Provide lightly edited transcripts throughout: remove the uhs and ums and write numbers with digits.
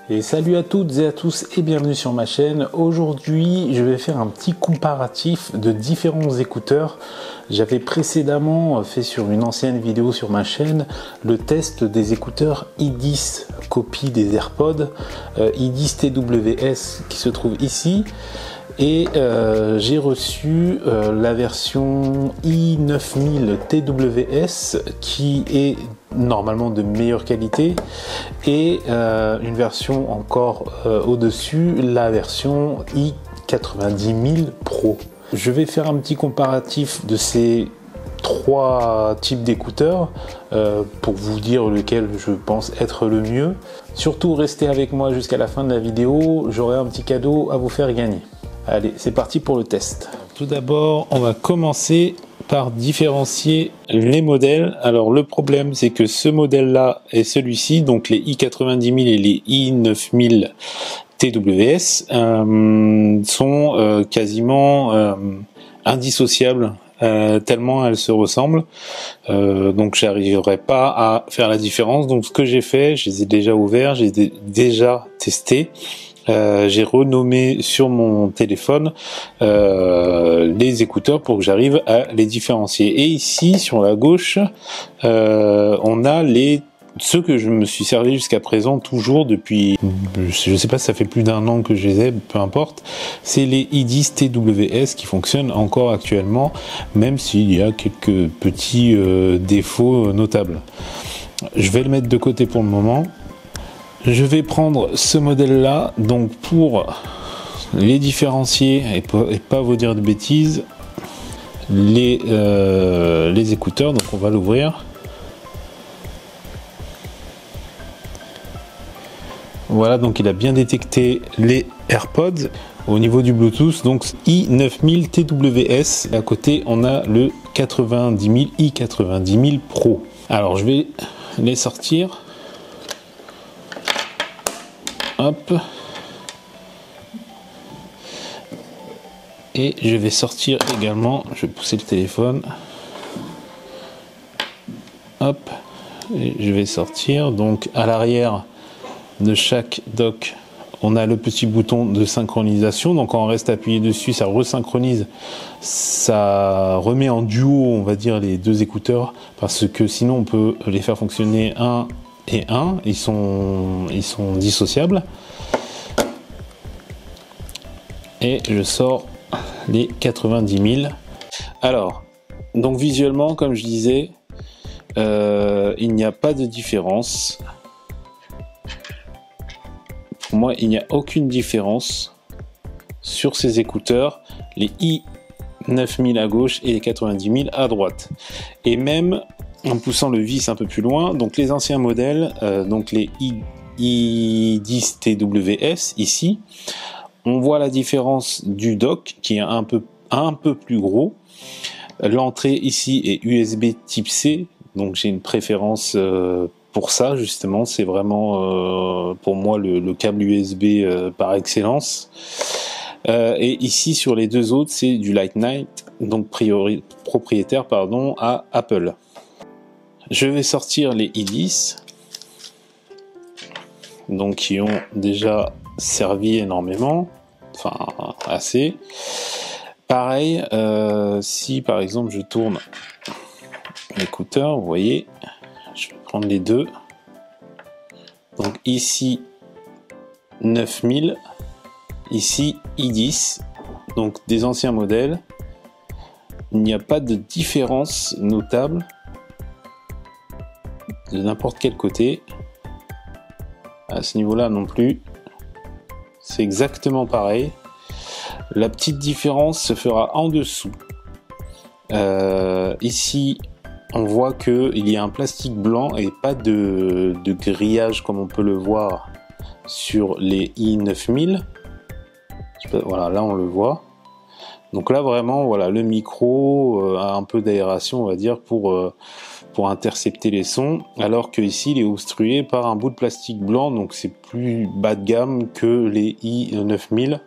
Et salut à toutes et à tous et bienvenue sur ma chaîne. Aujourd'hui, je vais faire un petit comparatif de différents écouteurs. J'avais précédemment fait sur une ancienne vidéo sur ma chaîne le test des écouteurs i10, copie des AirPods, i10 TWS qui se trouve ici. Et j'ai reçu la version i9000 TWS qui est normalement de meilleure qualité et une version encore au-dessus, la version i90000 Pro. Je vais faire un petit comparatif de ces trois types d'écouteurs pour vous dire lequel je pense être le mieux. Surtout restez avec moi jusqu'à la fin de la vidéo, j'aurai un petit cadeau à vous faire gagner. Allez, c'est parti pour le test. Tout d'abord, on va commencer par différencier les modèles. Alors le problème, c'est que ce modèle-là et celui-ci, donc les i90000 et les i9000 TWS, sont quasiment indissociables. Tellement elles se ressemblent, donc j'arriverai pas à faire la différence. Donc ce que j'ai fait, je les ai déjà ouverts, j'ai déjà testé. J'ai renommé sur mon téléphone les écouteurs pour que j'arrive à les différencier. Et ici sur la gauche, on a ceux que je me suis servi jusqu'à présent, toujours depuis, je sais pas si ça fait plus d'un an que je les ai, peu importe. C'est les i10 TWS qui fonctionnent encore actuellement, même s'il y a quelques petits défauts notables. Je vais le mettre de côté pour le moment. Je vais prendre ce modèle là, donc pour les différencier et pas vous dire de bêtises, les écouteurs. Donc on va l'ouvrir. Voilà, donc il a bien détecté les AirPods au niveau du Bluetooth. Donc i9000 TWS. À côté on a le 90000 i90000 Pro. Alors je vais les sortir. Hop. Et je vais sortir également, je vais pousser le téléphone. Hop. Et je vais sortir. Donc à l'arrière de chaque dock, on a le petit bouton de synchronisation. Donc quand on reste appuyé dessus, ça resynchronise, ça remet en duo, on va dire, les deux écouteurs, parce que sinon on peut les faire fonctionner un et un, ils sont dissociables. Et je sors les 90000. Alors, donc visuellement, comme je disais, il n'y a pas de différence. Pour moi, il n'y a aucune différence sur ces écouteurs, les i9000 à gauche et les 90000 à droite. Et même en poussant le vis un peu plus loin, donc les anciens modèles, donc les i10 TWS ici, on voit la différence du dock qui est un peu plus gros. L'entrée ici est USB type C, donc j'ai une préférence pour ça justement. C'est vraiment pour moi le câble USB par excellence. Et ici sur les deux autres, c'est du Lightning, donc propriétaire à Apple. Je vais sortir les i10, donc qui ont déjà servi énormément, enfin assez. Pareil, si par exemple je tourne l'écouteur, vous voyez, je vais prendre les deux. Donc ici 9000, ici i10, donc des anciens modèles. Il n'y a pas de différence notable de n'importe quel côté. À ce niveau-là non plus. C'est exactement pareil. La petite différence se fera en dessous. Ici, on voit qu'il y a un plastique blanc et pas de grillage comme on peut le voir sur les i9000. Voilà, là on le voit. Donc là vraiment, voilà, le micro a un peu d'aération, on va dire, pour intercepter les sons, alors que ici il est obstrué par un bout de plastique blanc, donc c'est plus bas de gamme que les i9000,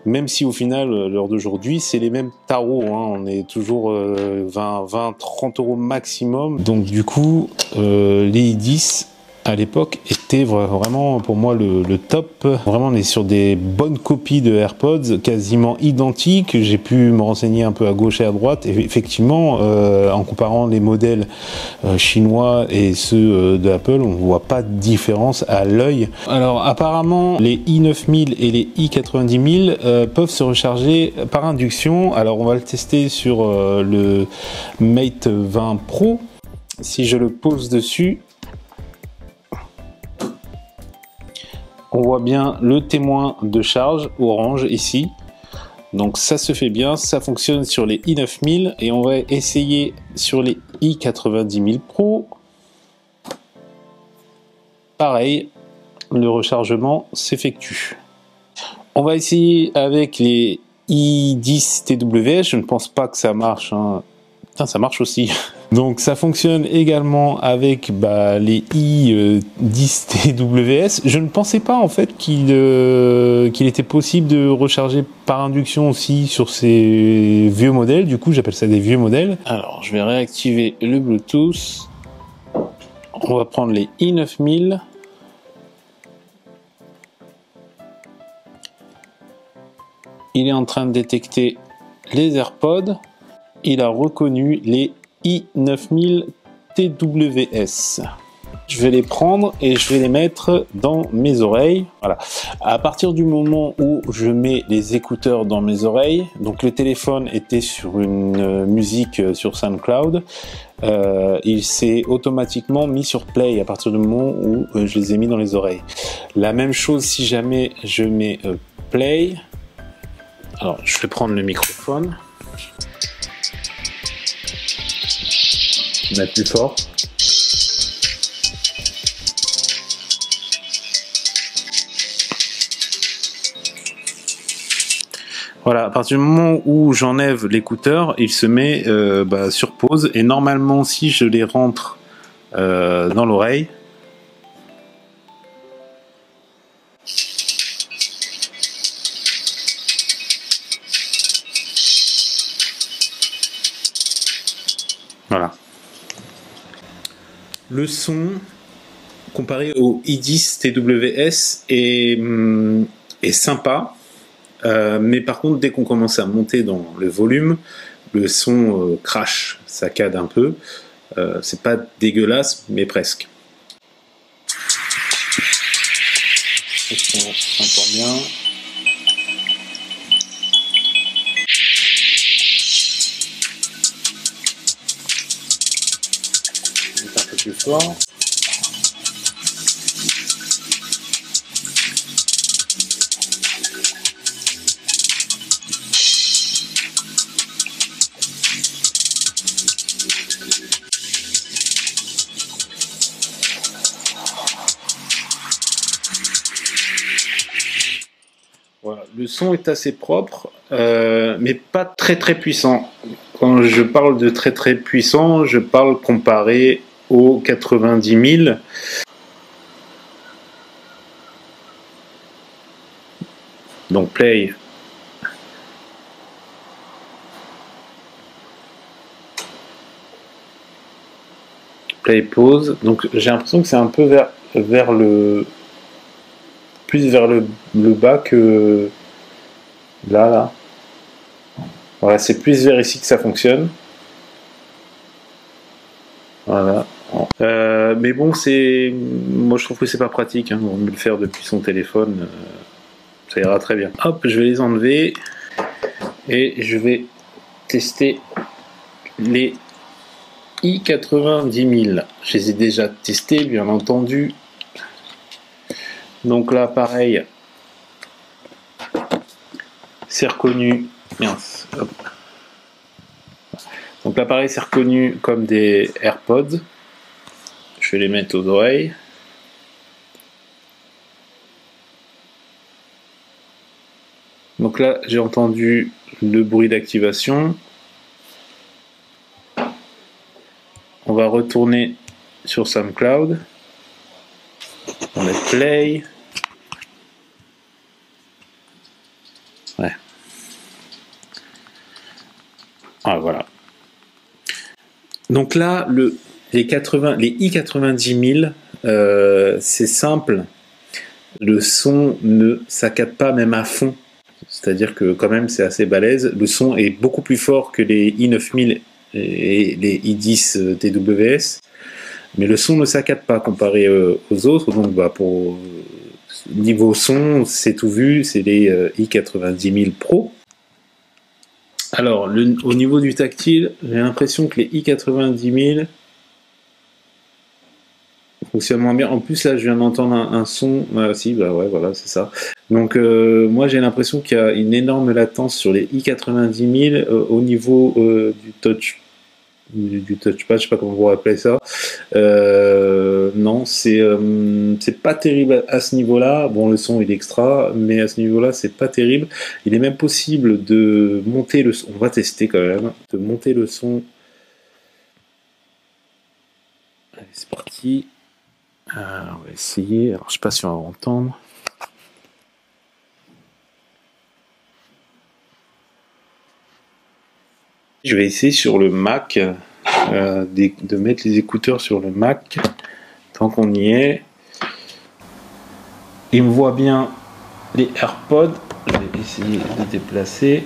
même si au final, l'heure d'aujourd'hui, c'est les mêmes tarots, hein, on est toujours 20-30 € maximum. Donc du coup, les i10 à l'époque était vraiment pour moi le top. Vraiment, on est sur des bonnes copies de AirPods, quasiment identiques. J'ai pu me renseigner un peu à gauche et à droite. Et effectivement, en comparant les modèles chinois et ceux de Apple, on ne voit pas de différence à l'œil. Alors apparemment, les i9000 et les i90000 peuvent se recharger par induction. Alors on va le tester sur le Mate 20 Pro. Si je le pose dessus, on voit bien le témoin de charge orange ici. Donc ça se fait bien, ça fonctionne sur les i9000 et on va essayer sur les i90000 Pro. Pareil, le rechargement s'effectue. On va essayer avec les i10 TWS, je ne pense pas que ça marche, hein. Putain, ça marche aussi. Donc ça fonctionne également avec les i10 TWS. Je ne pensais pas en fait qu'il était possible de recharger par induction aussi sur ces vieux modèles. Du coup, j'appelle ça des vieux modèles. Alors, je vais réactiver le Bluetooth. On va prendre les i9000. Il est en train de détecter les AirPods. Il a reconnu les i9000 TWS. Je vais les prendre et je vais les mettre dans mes oreilles. Voilà. À partir du moment où je mets les écouteurs dans mes oreilles, donc le téléphone était sur une musique sur SoundCloud, il s'est automatiquement mis sur play à partir du moment où je les ai mis dans les oreilles. La même chose si jamais je mets play. Alors je vais prendre le microphone. Mettre plus fort. Voilà, à partir du moment où j'enlève l'écouteur, il se met sur pause et normalement si je les rentre dans l'oreille, voilà. Le son comparé au i10 TWS est sympa, mais par contre dès qu'on commence à monter dans le volume, le son crache, saccade un peu. C'est pas dégueulasse, mais presque. On s'entend bien. Un peu plus fort. Voilà, le son est assez propre, mais pas très puissant. Quand je parle de très puissant, je parle comparé aux 90 000. Donc play. Play pause. Donc j'ai l'impression que c'est un peu vers le plus vers le bas que là. Voilà, c'est plus vers ici que ça fonctionne. Voilà. Mais bon, moi je trouve que c'est pas pratique, hein, on peut le faire depuis son téléphone, ça ira très bien. Hop, je vais les enlever et je vais tester les i90000. Je les ai déjà testés, bien entendu. Donc là, pareil, c'est reconnu. Mince, hop. Donc là, pareil, c'est reconnu comme des AirPods. Je vais les mettre aux oreilles. Donc là, j'ai entendu le bruit d'activation. On va retourner sur SoundCloud. On met play. Ouais. Ah, voilà. Donc là, les i90000 c'est simple, le son ne saccade pas même à fond, c'est-à-dire que quand même c'est assez balèze, le son est beaucoup plus fort que les i9000 et les i10 TWS, mais le son ne saccade pas comparé aux autres, donc pour niveau son, c'est tout vu, c'est les i90000 Pro. Alors, au niveau du tactile, j'ai l'impression que les i90000 fonctionnent moins bien. En plus, là, je viens d'entendre un son. Ouais, ouais, voilà, c'est ça. Donc, moi, j'ai l'impression qu'il y a une énorme latence sur les i90000 au niveau du touch. Du touchpad, je sais pas comment vous appelez ça. Non, c'est pas terrible à ce niveau-là. Bon, le son il est extra, mais à ce niveau-là, c'est pas terrible. Il est même possible de monter le son. On va tester quand même, de monter le son. Allez, c'est parti. On va essayer. Alors, je sais pas si on va entendre. Je vais essayer sur le Mac de mettre les écouteurs sur le Mac tant qu'on y est. Il me voit bien les AirPods. Je vais essayer de déplacer.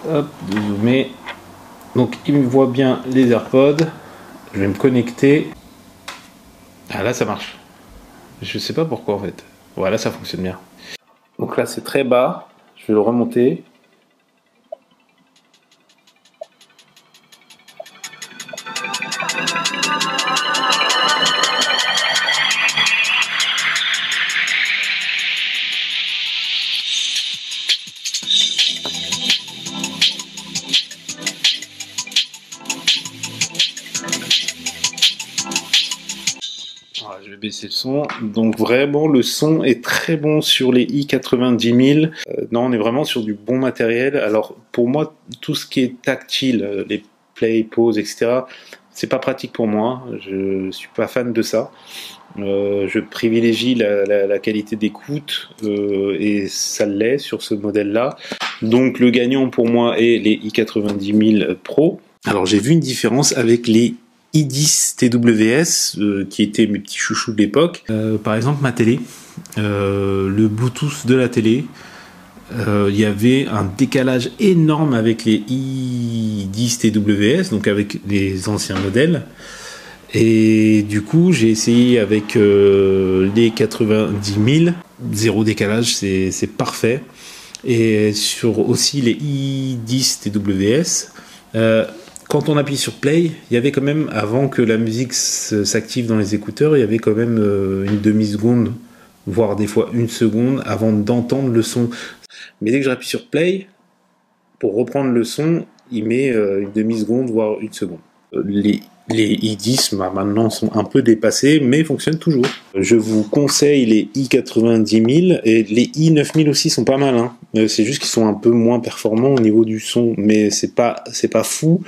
Hop, de zoomer. Donc il me voit bien les AirPods. Je vais me connecter. Ah là ça marche. Je sais pas pourquoi en fait. Voilà, ça fonctionne bien. Donc là c'est très bas. Je vais le remonter. Voilà, je vais baisser le son. Donc vraiment, le son est très bon sur les i90000. Non, on est vraiment sur du bon matériel. Alors pour moi, tout ce qui est tactile, les play, pause, etc., c'est pas pratique pour moi. Je suis pas fan de ça. Je privilégie la qualité d'écoute et ça l'est sur ce modèle-là. Donc le gagnant pour moi est les i90000 Pro. Alors j'ai vu une différence avec les i10 TWS qui étaient mes petits chouchous de l'époque. Par exemple ma télé, le Bluetooth de la télé, il y avait un décalage énorme avec les i10 TWS, donc avec les anciens modèles. Et du coup, j'ai essayé avec les 90 000, zéro décalage, c'est parfait. Et sur aussi les i10 TWS, quand on appuie sur play, il y avait quand même, avant que la musique s'active dans les écouteurs, il y avait quand même une demi-seconde, voire des fois une seconde, avant d'entendre le son. Mais dès que j'appuie sur play, pour reprendre le son, il met une demi-seconde, voire une seconde. Les i10 maintenant sont un peu dépassés, mais fonctionnent toujours. Je vous conseille les i90000 et les i9000 aussi sont pas mal. Hein. C'est juste qu'ils sont un peu moins performants au niveau du son, mais c'est pas fou.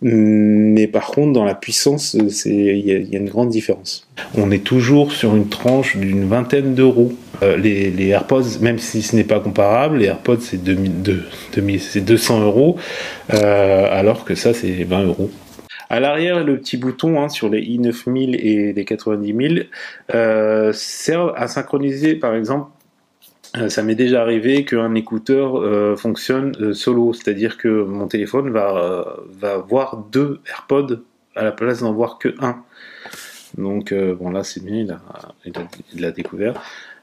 Mais par contre, dans la puissance, il y a une grande différence. On est toujours sur une tranche d'une vingtaine d'euros. Les AirPods, même si ce n'est pas comparable, les AirPods c'est 200 euros, alors que ça c'est 20 euros. À l'arrière, le petit bouton sur les i9000 et les 90000 sert à synchroniser, par exemple. Ça m'est déjà arrivé qu'un écouteur fonctionne solo, c'est-à-dire que mon téléphone va voir 2 AirPods à la place d'en voir que un. Donc bon là c'est bien, il l'a découvert.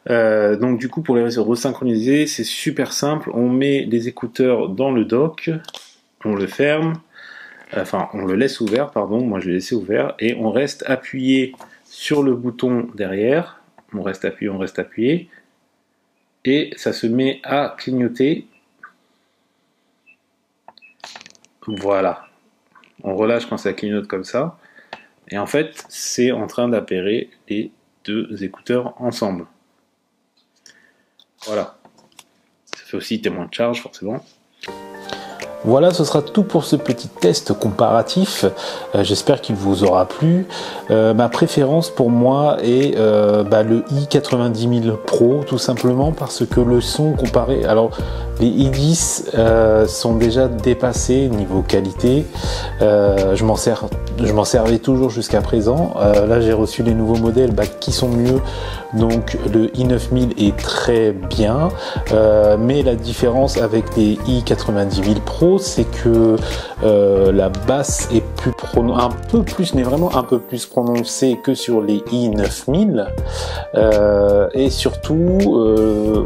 Donc du coup pour les resynchroniser, c'est super simple. On met les écouteurs dans le dock, on le ferme. Enfin, on le laisse ouvert, pardon, moi je l'ai laissé ouvert, et on reste appuyé sur le bouton derrière, on reste appuyé, et ça se met à clignoter. Voilà, on relâche quand ça clignote comme ça, et en fait, c'est en train d'appairer les deux écouteurs ensemble. Voilà, ça fait aussi témoin de charge, forcément. Voilà, ce sera tout pour ce petit test comparatif. J'espère qu'il vous aura plu. Ma préférence pour moi est le i90000 Pro, tout simplement parce que le son comparé... Alors, Les i10 sont déjà dépassés niveau qualité. Je m'en servais toujours jusqu'à présent. Là, j'ai reçu les nouveaux modèles qui sont mieux. Donc le i9000 est très bien, mais la différence avec les i90000 Pro, c'est que la basse est vraiment un peu plus prononcée que sur les i9000, et surtout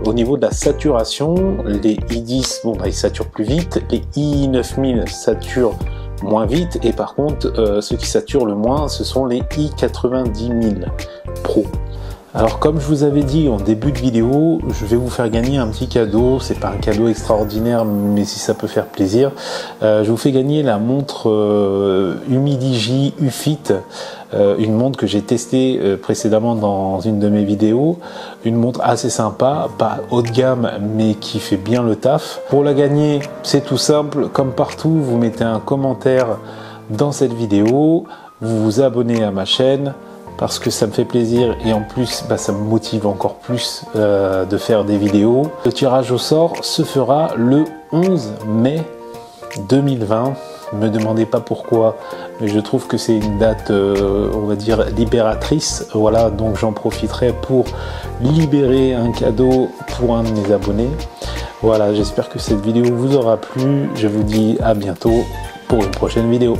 au niveau de la saturation, les i10 ils saturent plus vite, les i9000 saturent moins vite, et par contre ceux qui saturent le moins, ce sont les i90000 Pro. Alors comme je vous avais dit en début de vidéo, je vais vous faire gagner un petit cadeau. C'est pas un cadeau extraordinaire, mais si ça peut faire plaisir, je vous fais gagner la montre Humidigi UFit, une montre que j'ai testée précédemment dans une de mes vidéos, une montre assez sympa, pas haut de gamme mais qui fait bien le taf. Pour la gagner, c'est tout simple, comme partout, vous mettez un commentaire dans cette vidéo, vous vous abonnez à ma chaîne, parce que ça me fait plaisir et en plus ça me motive encore plus de faire des vidéos. Le tirage au sort se fera le 11 mai 2020. Ne me demandez pas pourquoi, mais je trouve que c'est une date, on va dire, libératrice. Voilà, donc j'en profiterai pour libérer un cadeau pour un de mes abonnés. Voilà, j'espère que cette vidéo vous aura plu. Je vous dis à bientôt pour une prochaine vidéo.